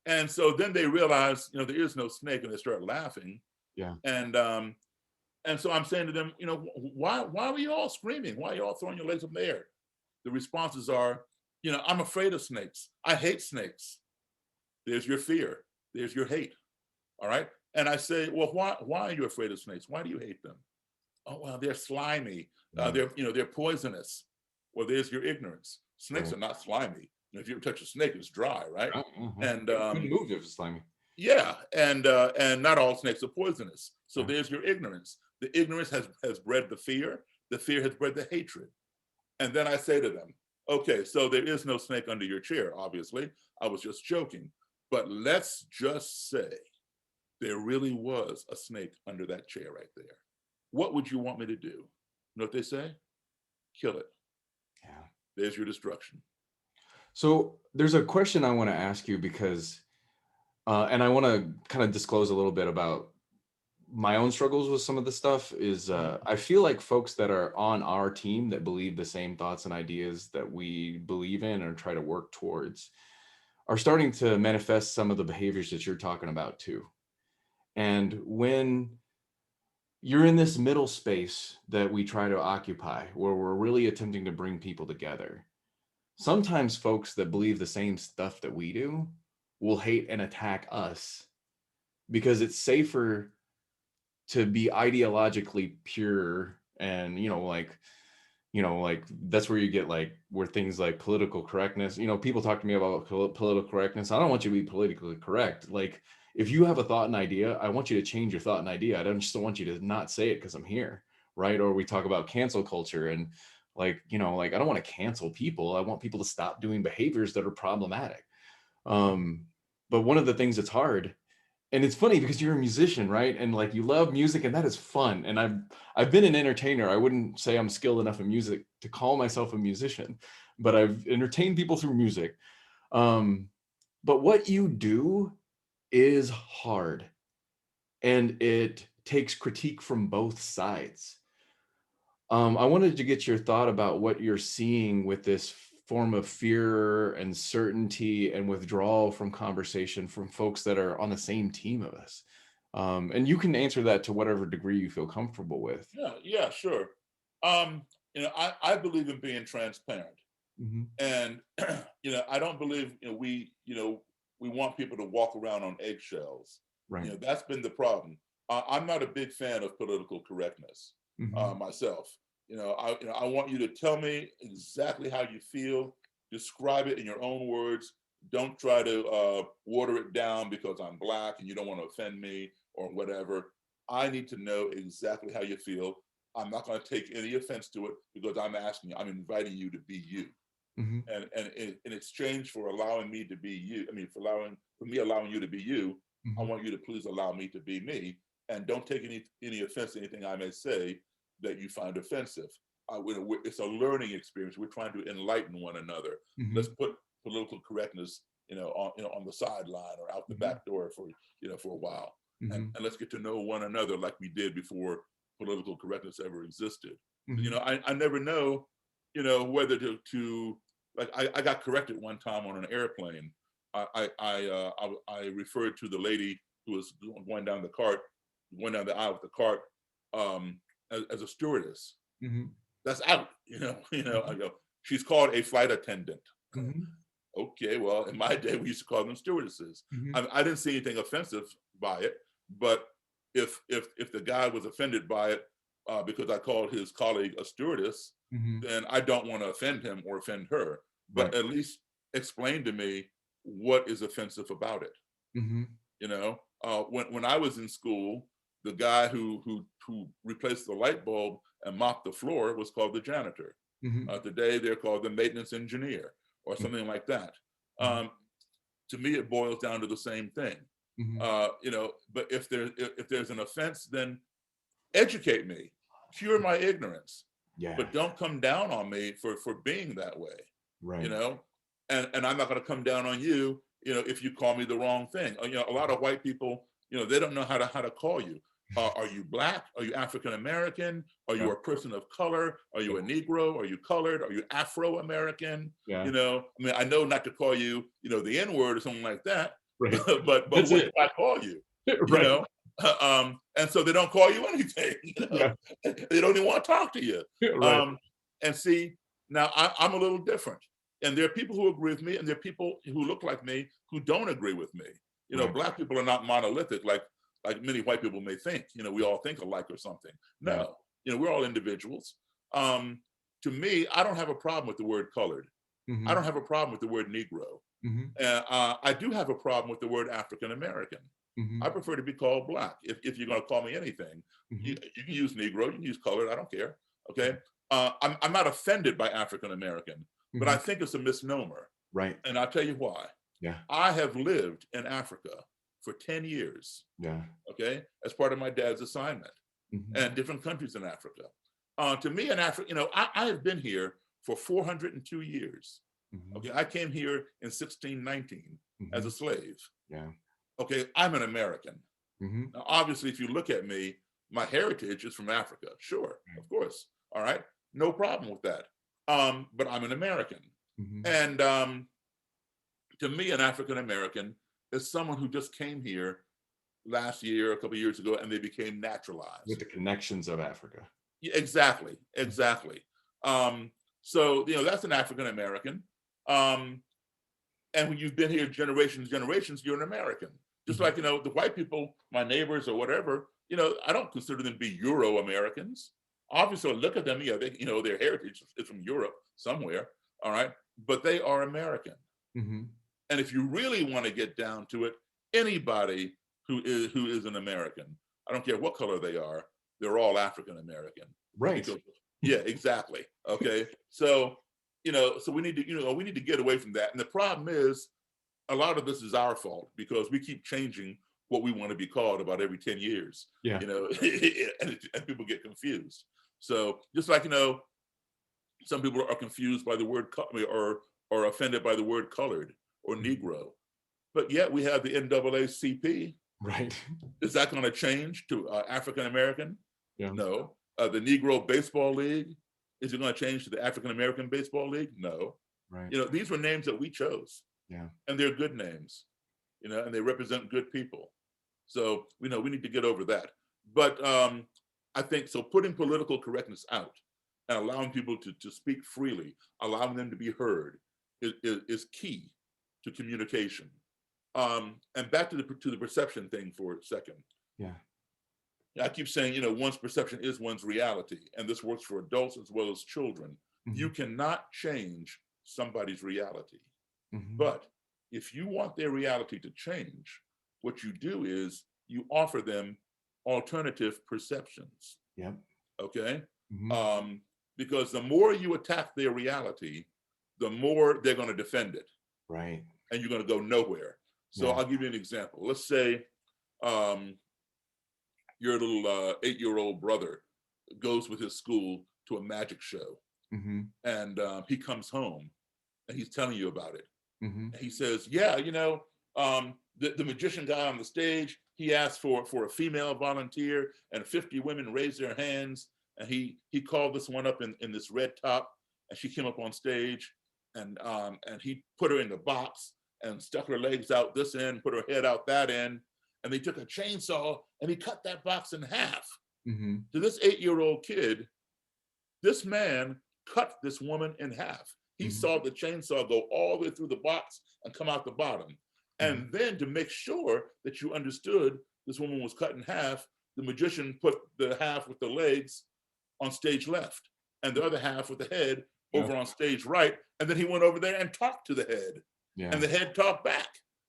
And so then they realize, you know, there is no snake, and they start laughing. Yeah. And so I'm saying to them, you know, why are you all screaming? Why are you all throwing your legs up in the air? The responses are, you know, I'm afraid of snakes. I hate snakes. There's your fear. There's your hate. All right. And I say, well, why are you afraid of snakes? Why do you hate them? Oh, well, they're slimy. They're poisonous. Well, there's your ignorance. Snakes Right. are not slimy. If you touch a snake, it's dry, right? And It couldn't move if it's slimy. yeah, and not all snakes are poisonous. So there's your ignorance. The ignorance has bred the fear. The fear has bred the hatred. And then I say to them, okay, so there is no snake under your chair, obviously. I was just joking. But let's just say there really was a snake under that chair right there. What would you want me to do? You know what they say? Kill it. Yeah. There's your destruction. So there's a question I want to ask you because, and I want to kind of disclose a little bit about my own struggles with some of the stuff is I feel like folks that are on our team that believe the same thoughts and ideas that we believe in or try to work towards are starting to manifest some of the behaviors that you're talking about too. And when you're in this middle space that we try to occupy, where we're really attempting to bring people together, sometimes folks that believe the same stuff that we do will hate and attack us because it's safer to be ideologically pure and like that's where you get like where things like political correctness, people talk to me about political correctness. I don't want you to be politically correct. Like if you have a thought and idea, I want you to change your thought and idea. I don't just want you to not say it because I'm here, right? Or we talk about cancel culture and like I don't want to cancel people. I want people to stop doing behaviors that are problematic. But one of the things that's hard, and it's funny because you're a musician, right? And like you love music and that is fun. And I've been an entertainer. I wouldn't say I'm skilled enough in music to call myself a musician, but I've entertained people through music. But what you do is hard and it takes critique from both sides. I wanted to get your thought about what you're seeing with this form of fear and certainty and withdrawal from conversation from folks that are on the same team of us. And you can answer that to whatever degree you feel comfortable with. Yeah, sure. I believe in being transparent. Mm-hmm. And I don't believe we want people to walk around on eggshells. Right. That's been the problem. I'm not a big fan of political correctness myself. I want you to tell me exactly how you feel. Describe it in your own words. Don't try to water it down because I'm Black and you don't want to offend me or whatever. I need to know exactly how you feel. I'm not going to take any offense to it because I'm inviting you to be you. Mm-hmm. And in exchange for allowing me to be you, for me allowing you to be you, Mm-hmm. I want you to please allow me to be me, and don't take any offense to anything I may say that you find offensive. It's a learning experience. We're trying to enlighten one another. Mm-hmm. Let's put political correctness, on the sideline or out the back door for a while, and let's get to know one another like we did before political correctness ever existed. Mm-hmm. I never know, whether to like I got corrected one time on an airplane. I referred to the lady who was going down the aisle with the cart as a stewardess. Mm-hmm. That's out. I go, she's called a flight attendant. Mm-hmm. Okay, well, in my day, we used to call them stewardesses. Mm-hmm. I didn't see anything offensive by it, but if the guy was offended by it because I called his colleague a stewardess, then I don't want to offend him or offend her. But at least explain to me what is offensive about it. Mm-hmm. When I was in school, the guy who replaced the light bulb and mopped the floor was called the janitor. Mm-hmm. Today they're called the maintenance engineer or something like that. To me, it boils down to the same thing. But if there's an offense, then educate me, cure my ignorance. Yeah. But don't come down on me for being that way. Right. And I'm not going to come down on you, if you call me the wrong thing. A lot of white people, they don't know how to call you. Are you Black? Are you African American? Are you a person of color? Are you a Negro? Are you colored? Are you Afro American? Yeah. I know not to call you, the N-word or something like that. Right. but what do I call you? Right. And so they don't call you anything. Yeah. They don't even want to talk to you. Right. And see, now I'm a little different. And there are people who agree with me, and there are people who look like me who don't agree with me. Right. Black people are not monolithic like like many white people may think, we all think alike or something. Yeah. No, we're all individuals. To me, I don't have a problem with the word colored. I don't have a problem with the word Negro. I do have a problem with the word African American. I prefer to be called Black. If you're going to call me anything, you can use Negro, you can use colored. I don't care. Okay. I'm not offended by African American, but I think it's a misnomer. Right. And I'll tell you why. Yeah. I have lived in Africa for 10 years. Yeah. Okay. As part of my dad's assignment, and different countries in Africa. To me, in Africa, I have been here for 402 years. Okay, I came here in 1619 as a slave. Yeah. Okay, I'm an American. Now, obviously, if you look at me, my heritage is from Africa. Sure, of course. All right, no problem with that. But I'm an American. And to me, an African American is someone who just came here last year, a couple of years ago, and they became naturalized. With the connections of Africa. Yeah, exactly. So, that's an African American. And when you've been here generations, you're an American. Just like, the white people, my neighbors or whatever, I don't consider them to be Euro-Americans. Obviously, look at them, they, their heritage is from Europe somewhere, all right? But they are American. And if you really want to get down to it, anybody who is an American, I don't care what color they are, they're all African American. Right. Because, yeah, exactly. Okay. So, so we need to get away from that. And the problem is, a lot of this is our fault because we keep changing what we want to be called about every 10 years. Yeah. And people get confused. So just like, some people are confused by the word or offended by the word colored or Negro. But yet we have the NAACP. Right. Is that going to change to African American? Yeah. No. The Negro Baseball League, is it going to change to the African American Baseball League? No. Right. These were names that we chose. Yeah. And they're good names, and they represent good people. So, we need to get over that. But I think, so putting political correctness out and allowing people to speak freely, allowing them to be heard is key to communication. And back to the perception thing for a second. Yeah. I keep saying, one's perception is one's reality, and this works for adults as well as children. You cannot change somebody's reality. But if you want their reality to change, what you do is you offer them alternative perceptions. Yep. Okay? Because the more you attack their reality, the more they're going to defend it. Right. And you're going to go nowhere. So I'll give you an example. Let's say your little 8-year-old brother goes with his school to a magic show. And he comes home and he's telling you about it. And he says, yeah, the magician guy on the stage, he asked for a female volunteer and 50 women raised their hands. And he called this one up in this red top, and she came up on stage, and he put her in the box and stuck her legs out this end, put her head out that end. And they took a chainsaw and he cut that box in half. To this 8-year-old kid, this man cut this woman in half. He saw the chainsaw go all the way through the box and come out the bottom. And then to make sure that you understood this woman was cut in half, the magician put the half with the legs on stage left and the other half with the head over on stage right. And then he went over there and talked to the head. And the head talked back,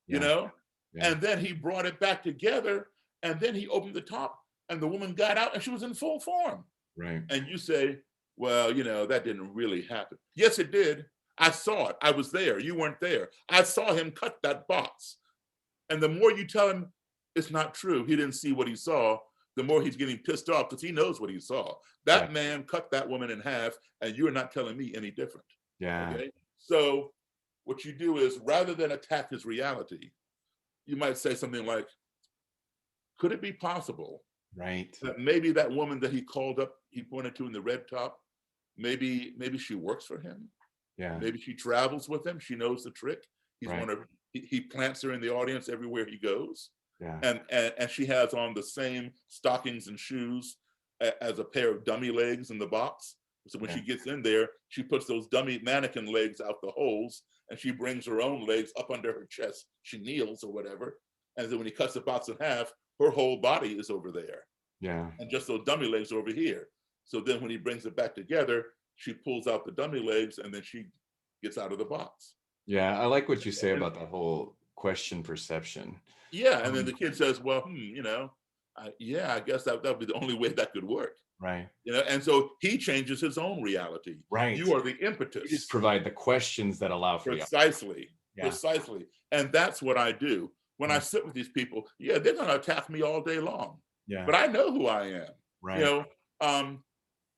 and then he brought it back together, and then he opened the top and the woman got out and she was in full form. Right. And you say, well, that didn't really happen. Yes, it did. I saw it. I was there. You weren't there. I saw him cut that box. And the more you tell him it's not true, he didn't see what he saw, the more he's getting pissed off because he knows what he saw. That man cut that woman in half, and you're not telling me any different. Yeah. Okay. So what you do is, rather than attack his reality, you might say something like, could it be possible that maybe that woman that he called up, he pointed to in the red top, maybe she works for him? Yeah. Maybe she travels with him. She knows the trick. He plants her in the audience everywhere he goes. Yeah. And she has on the same stockings and shoes as a pair of dummy legs in the box. So when she gets in there, she puts those dummy mannequin legs out the holes, and she brings her own legs up under her chest. She kneels or whatever. And then when he cuts the box in half, her whole body is over there. Yeah. And just those dummy legs over here. So then when he brings it back together, she pulls out the dummy legs and then she gets out of the box. Yeah. I like what you say about that whole question perception. Yeah, and then the kid says, well, yeah, I guess that would be the only way that could work. Right. And so he changes his own reality. Right. You are the You impetus. just provide the questions that allow for Precisely. Yeah. Precisely. And that's what I do. When I sit with these people, yeah, they're going to attack me all day long. Yeah. But I know who I am. Right.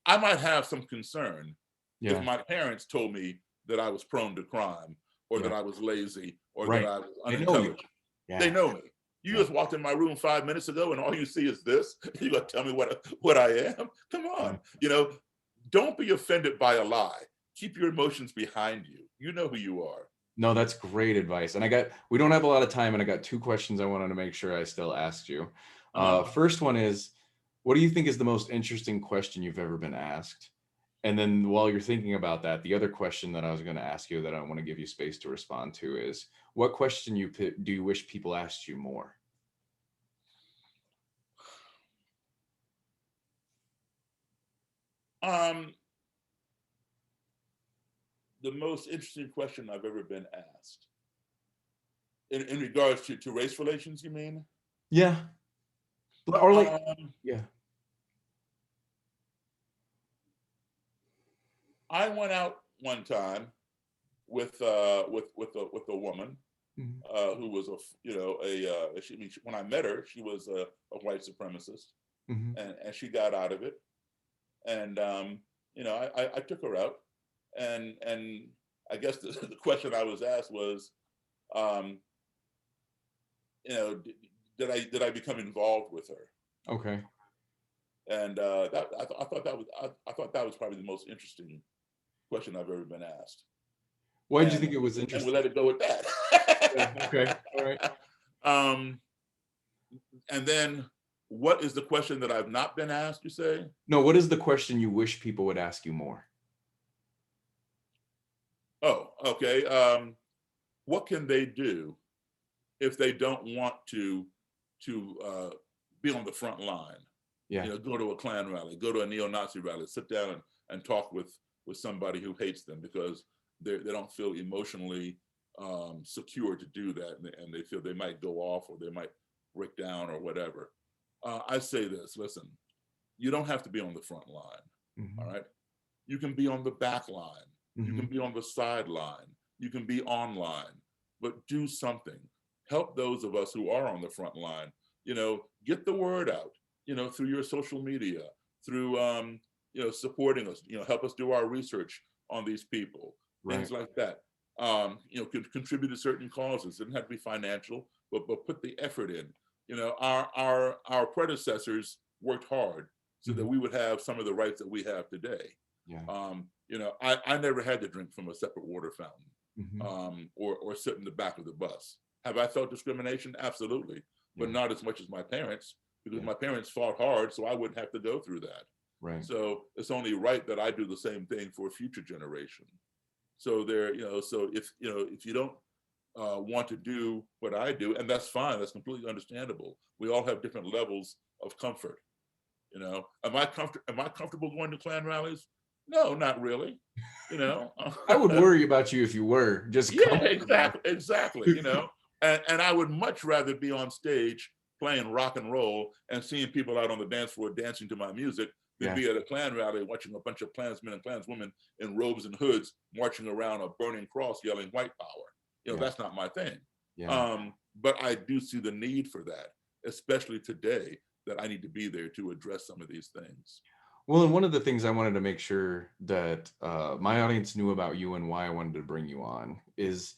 I might have some concern Yeah. if my parents told me that I was prone to crime or that I was lazy or Right. that I was They know unintelligent. you. Yeah. They know me. You just walked in my room 5 minutes ago and all you see is this. You got to tell me what I am? Come on. Don't be offended by a lie. Keep your emotions behind you. You know who you are. No, that's great advice. And we don't have a lot of time, and I got 2 questions I wanted to make sure I still asked you. First one is, what do you think is the most interesting question you've ever been asked? And then while you're thinking about that, the other question that I was going to ask you that I want to give you space to respond to is, what question do you wish people asked you more? The most interesting question I've ever been asked in regards to race relations, you mean? Yeah. Or like, yeah. I went out one time with a woman who was when I met her, she was a white supremacist, and she got out of it, and I took her out, and I guess the question I was asked was, did I become involved with her? Okay. And I thought that was probably the most interesting question I've ever been asked. Why did you think it was interesting? And we'll let it go with that. Yeah, okay. All right. And then, what is the question that I've not been asked, you say? No, what is the question you wish people would ask you more? Oh, okay. What can they do if they don't want to be on the front line? Yeah. Go to a Klan rally, go to a neo-Nazi rally, sit down and talk with somebody who hates them because they don't feel emotionally secure to do that, and they feel they might go off or they might break down or whatever. I say this: listen, you don't have to be on the front line. All right, you can be on the back line. You can be on the sideline. You can be online, but do something. Help those of us who are on the front line. Get the word out. Through your social media, through supporting us. Help us do our research on these people. Things like that. Contribute to certain causes. It doesn't have to be financial, but put the effort in. Our predecessors worked hard so that we would have some of the rights that we have today. Yeah. I never had to drink from a separate water fountain, or sit in the back of the bus. Have I felt discrimination? Absolutely, but not as much as my parents, because my parents fought hard, so I wouldn't have to go through that. Right. So it's only right that I do the same thing for a future generation. So so if you don't want to do what I do, and that's fine, that's completely understandable. We all have different levels of comfort. Am I comfortable going to Klan rallies? No, not really. I would worry about you if you were just. Yeah, exactly. And I would much rather be on stage playing rock and roll and seeing people out on the dance floor dancing to my music than be at a Klan rally watching a bunch of Klansmen and Klanswomen in robes and hoods marching around a burning cross yelling white power. That's not my thing. But I do see the need for that, especially today, that I need to be there to address some of these things. Well, and one of the things I wanted to make sure that my audience knew about you and why I wanted to bring you on is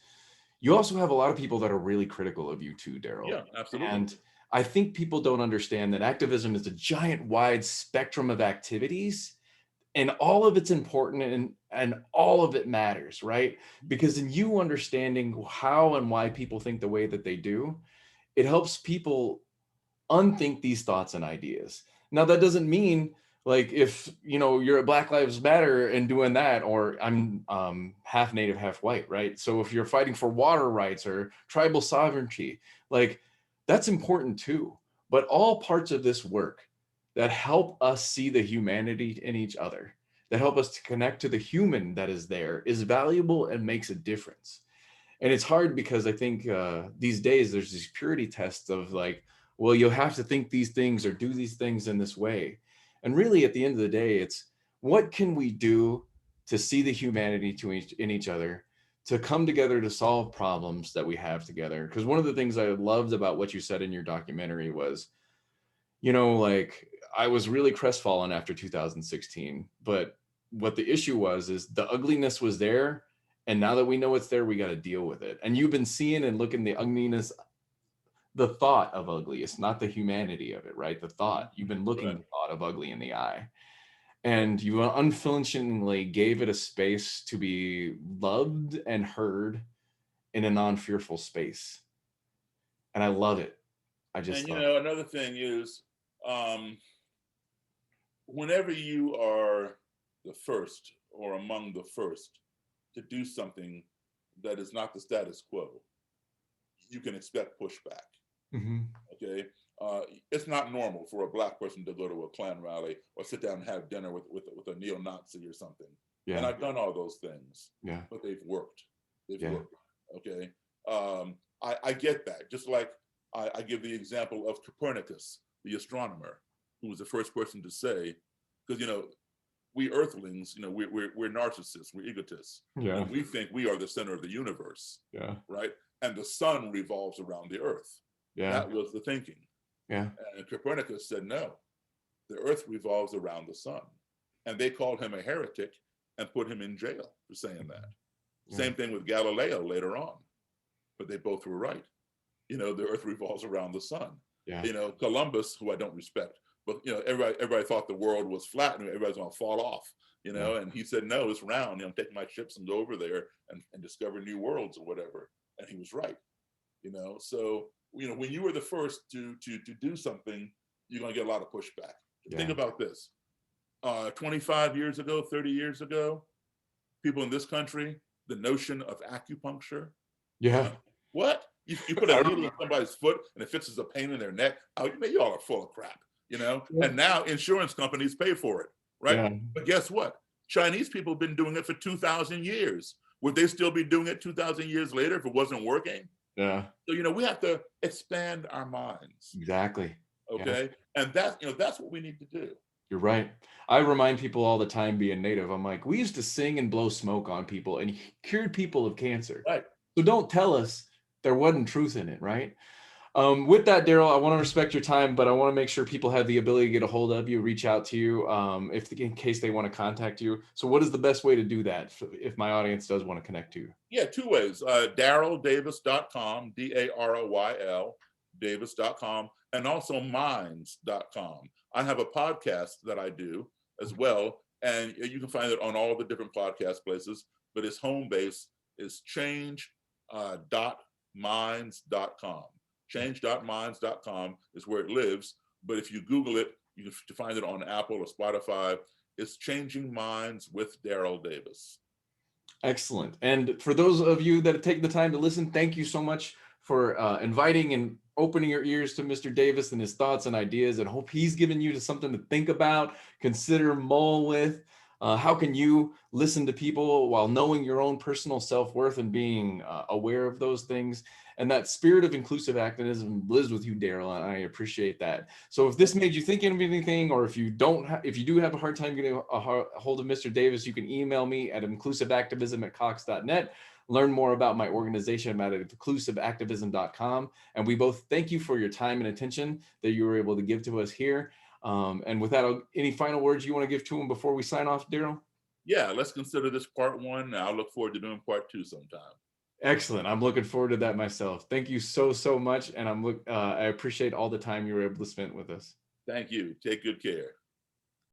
you also have a lot of people that are really critical of you too, Daryl. Yeah, absolutely. And I think people don't understand that activism is a giant wide spectrum of activities, and all of it's important and all of it matters, right? Because in you understanding how and why people think the way that they do, it helps people unthink these thoughts and ideas. Now, that doesn't mean like if you're at Black Lives Matter and doing that, or I'm half Native, half white, right? So if you're fighting for water rights or tribal sovereignty, like that's important too. but all parts of this work that help us see the humanity in each other, that help us to connect to the human that is there, is valuable and makes a difference. And it's hard because I think these days there's these purity tests of like, well, you'll have to think these things or do these things in this way. And really, at the end of the day, it's what can we do to see the humanity in each other, to come together to solve problems that we have together. Because one of the things I loved about what you said in your documentary was, like I was really crestfallen after 2016, but what the issue was is the ugliness was there. And now that we know it's there, we got to deal with it. And you've been seeing and looking the ugliness, the thought of ugly. It's not the humanity of it, right? The thought. You've been looking Right. the thought of ugly in the eye. And you unflinchingly gave it a space to be loved and heard in a non-fearful space. And I love it. I just And love it. another thing is, whenever you are the first or among the first to do something that is not the status quo, you can expect pushback. Mhm. Okay, it's not normal for a Black person to go to a Klan rally or sit down and have dinner with a neo-Nazi or something. And Yeah. I've done all those things, Yeah. but they've worked. They've Yeah. worked. Okay, I get that. Just like I give the example of Copernicus, the astronomer, who was the first person to say, because we Earthlings, we're narcissists, we're egotists, Yeah. and we think we are the center of the universe, Yeah. right? And the sun revolves around the Earth. Yeah. That was the thinking. Yeah. And Copernicus said, no, the Earth revolves around the sun. And they called him a heretic and put him in jail for saying that. Yeah. Same thing with Galileo later on, but they both were right. The Earth revolves around the sun. Yeah. Columbus, who I don't respect, but everybody thought the world was flat and everybody's gonna fall off. Yeah. And he said, no, it's round. Take my ships and go over there and discover new worlds or whatever. And he was right. So when you were the first to do something, you're gonna get a lot of pushback. Yeah. Think about this. 25 years ago, 30 years ago, people in this country, the notion of acupuncture. Yeah. What? You put a needle in somebody's foot and it fixes a pain in their neck. Oh, you all are full of crap, Yeah. And now insurance companies pay for it, right? Yeah. But guess what? Chinese people have been doing it for 2,000 years. Would they still be doing it 2,000 years later if it wasn't working? Yeah. So we have to expand our minds. Exactly. Okay, yeah. And that's what we need to do. You're right. I remind people all the time, being Native, I'm like, we used to sing and blow smoke on people and cured people of cancer. Right. So don't tell us there wasn't truth in it, right? With that, Daryl, I want to respect your time, but I want to make sure people have the ability to get a hold of you, reach out to you, in case they want to contact you. So what is the best way to do that if my audience does want to connect to you? Yeah, two ways. DarylDavis.com, DAROYL, Davis.com, and also minds.com. I have a podcast that I do as well, and you can find it on all the different podcast places, but its home base is change.minds.com. Change.minds.com is where it lives, but if you Google it, you can find it on Apple or Spotify. It's Changing Minds with Daryl Davis. Excellent. And for those of you that take the time to listen, thank you so much for inviting and opening your ears to Mr. Davis and his thoughts and ideas, and hope he's given you something to think about, consider, mull with. How can you listen to people while knowing your own personal self-worth and being aware of those things? And that spirit of inclusive activism lives with you, Daryl, and I appreciate that. So if this made you think of anything, or if you do have a hard time getting a hold of Mr. Davis, you can email me at inclusiveactivism@cox.net. Learn more about my organization at inclusiveactivism.com. And we both thank you for your time and attention that you were able to give to us here. And with that, any final words you want to give to him before we sign off, Daryl? Yeah, let's consider this part one. I'll look forward to doing part two sometime. Excellent. I'm looking forward to that myself. Thank you so much. And I appreciate all the time you were able to spend with us. Thank you. Take good care.